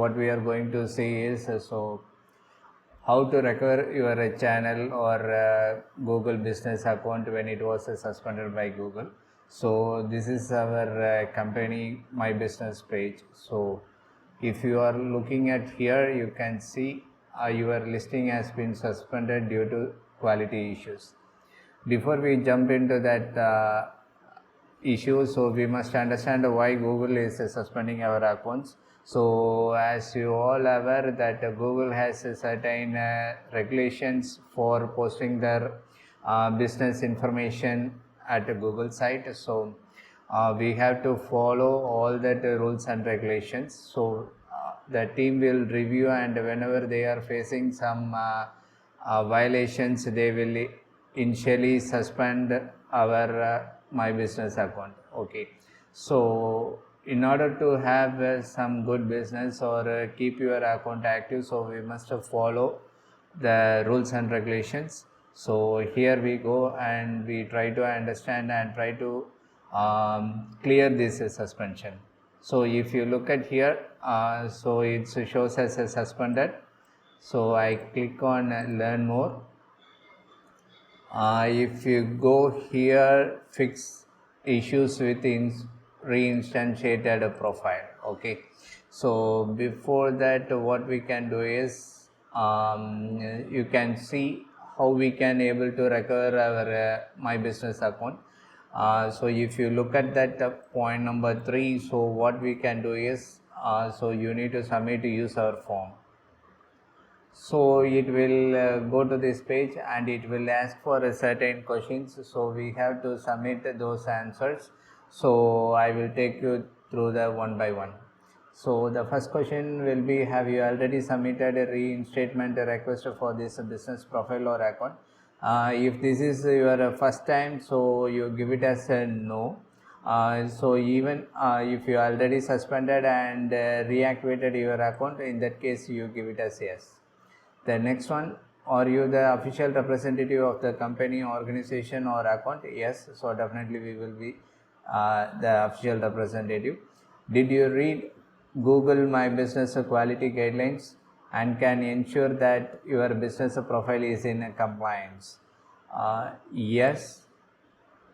what we are going to see is how to recover your channel or Google business account when it was suspended by Google. So this is our company My Business page. So if you are looking at here, you can see your listing has been suspended due to quality issues. Before we jump into that issue, so we must understand why Google is suspending our accounts. So as you all aware that Google has certain regulations for posting their business information at a Google site. So we have to follow all that rules and regulations. So the team will review, and whenever they are facing some violations, they will initially suspend our My Business account. Okay, so in order to have some good business or keep your account active, so we must follow the rules and regulations. So here we go and we try to understand and try to clear this suspension. So if you look at here, so it shows as a suspended. So I click on learn more. If you go here, fix issues with reinstantiated profile. Okay, so before that, what we can do is you can see how we can able to recover our My Business account. So if you look at that point number 3, so what we can do is so you need to submit user form. So it will go to this page and it will ask for a certain questions. So we have to submit those answers. So I will take you through the one by one. So the first question will be, have you already submitted a reinstatement request for this business profile or account? If this is your first time, so you give it as a no. So even if you already suspended and reactivated your account, in that case you give it as yes. The next one, are you the official representative of the company, organization or account? Yes, so definitely we will be the official representative. Did you read Google My Business quality guidelines and can ensure that your business profile is in compliance? Yes,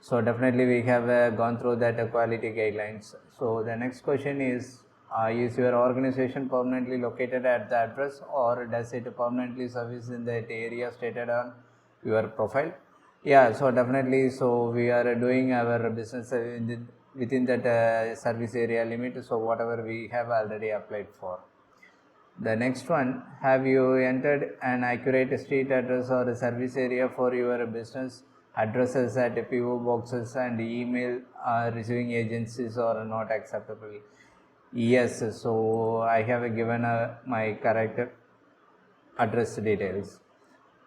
so definitely we have gone through that quality guidelines. So the next question is your organization permanently located at the address or does it permanently service in that area stated on your profile? Yeah, so definitely, so we are doing our business within that service area limit, so whatever we have already applied for. The next one, have you entered an accurate street address or a service area for your business? Addresses at PO boxes and email receiving agencies are not acceptable. Yes, so I have given my correct address details.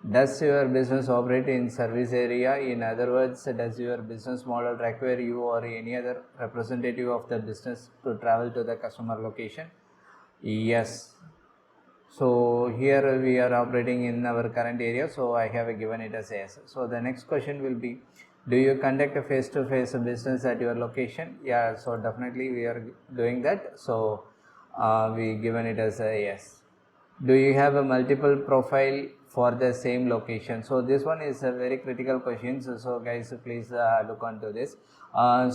Does your business operate in service area? In other words, does your business model require you or any other representative of the business to travel to the customer location? Yes. So here we are operating in our current area, so I have given it as yes. So the next question will be, do you conduct a face-to-face business at your location? Yeah, so definitely we are doing that, so we given it as a yes. Do you have a multiple profile for the same location? So this one is a very critical question, so guys please look onto this.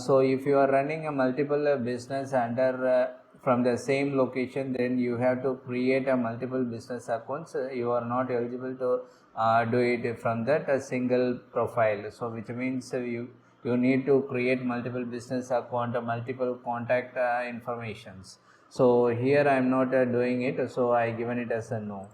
So if you are running a multiple business under from the same location, then you have to create a multiple business accounts. You are not eligible to do it from that a single profile. So which means you need to create multiple business account, multiple contact informations. So here I am not doing it, so I given it as a no.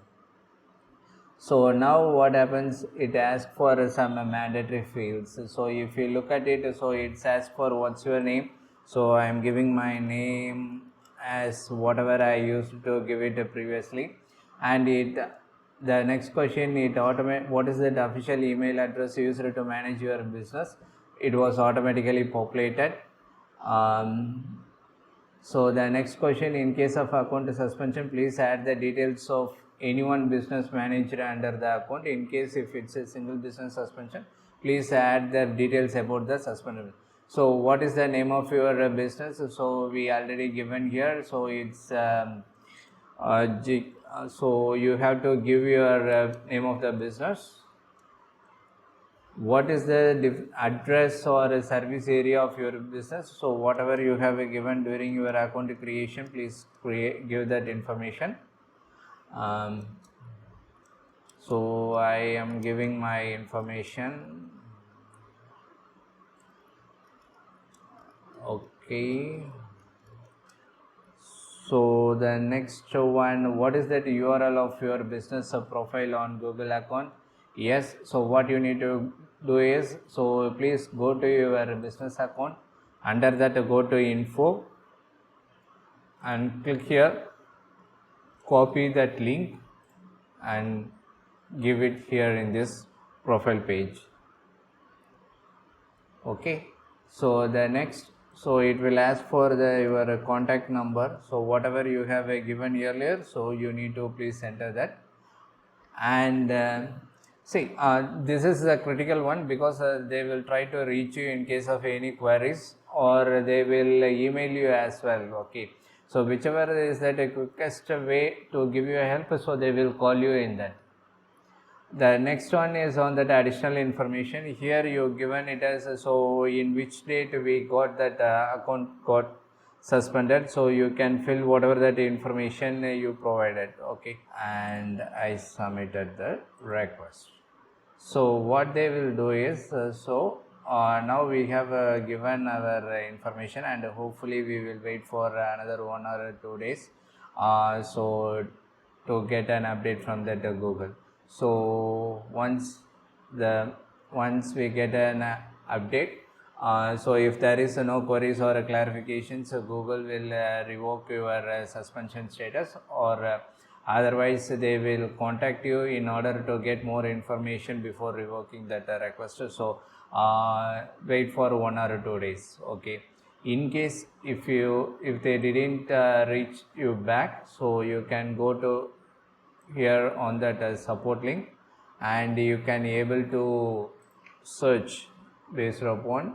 So now what happens, it asks for some mandatory fields. So if you look at it, so it asks for what's your name. So I am giving my name as whatever I used to give it previously, and the next question, what is the official email address used to manage your business? It was automatically populated. So the next question, in case of account suspension, please add the details of anyone business manager under the account. In case if it's a single business suspension, please add the details about the suspension. So what is the name of your business? So we already given here, so it's So you have to give your name of the business. What is the address or a service area of your business? So whatever you have given during your account creation, please give that information. So I am giving my information. Okay. So the next one, what is that URL of your business profile on Google account? Yes, so what you need to do is, so please go to your business account. Under that, go to info and click here, copy that link and give it here in this profile page. Okay, so the next, so it will ask for your contact number. So whatever you have given earlier, so you need to please enter that. And see, this is a critical one because they will try to reach you in case of any queries, or they will email you as well. Okay, so whichever is that a quickest way to give you a help, so they will call you in that. The next one is on that additional information. Here you given it as, so in which date we got that account got suspended, so you can fill whatever that information you provided. Okay, and I submitted the request. So what they will do is, now we have given our information, and hopefully we will wait for another 1 or 2 days so to get an update from that Google. So once we get an update, so if there is no queries or clarifications, Google will revoke your suspension status, or otherwise they will contact you in order to get more information before revoking that request. So wait for 1 or 2 days. Okay, in case if they didn't reach you back, so you can go to here on that support link, and you can able to search based upon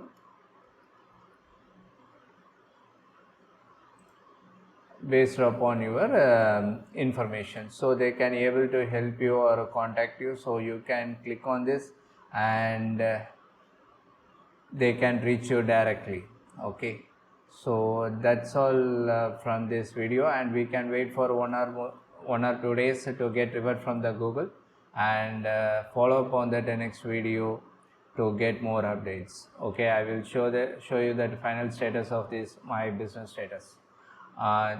your information. So they can able to help you or contact you, so you can click on this and they can reach you directly. Okay, so that's all from this video, and we can wait for 1 or 2 days to get revert from the Google, and follow up on that next video to get more updates. Okay, I will show you the final status of this my business status.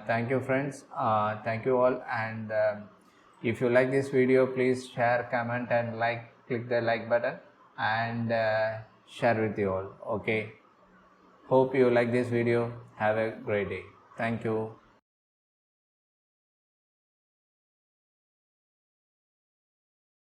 Thank you friends, thank you all, and if you like this video, please share, comment and click the like button, and share with you all. Okay, hope you like this video. Have a great day. Thank you.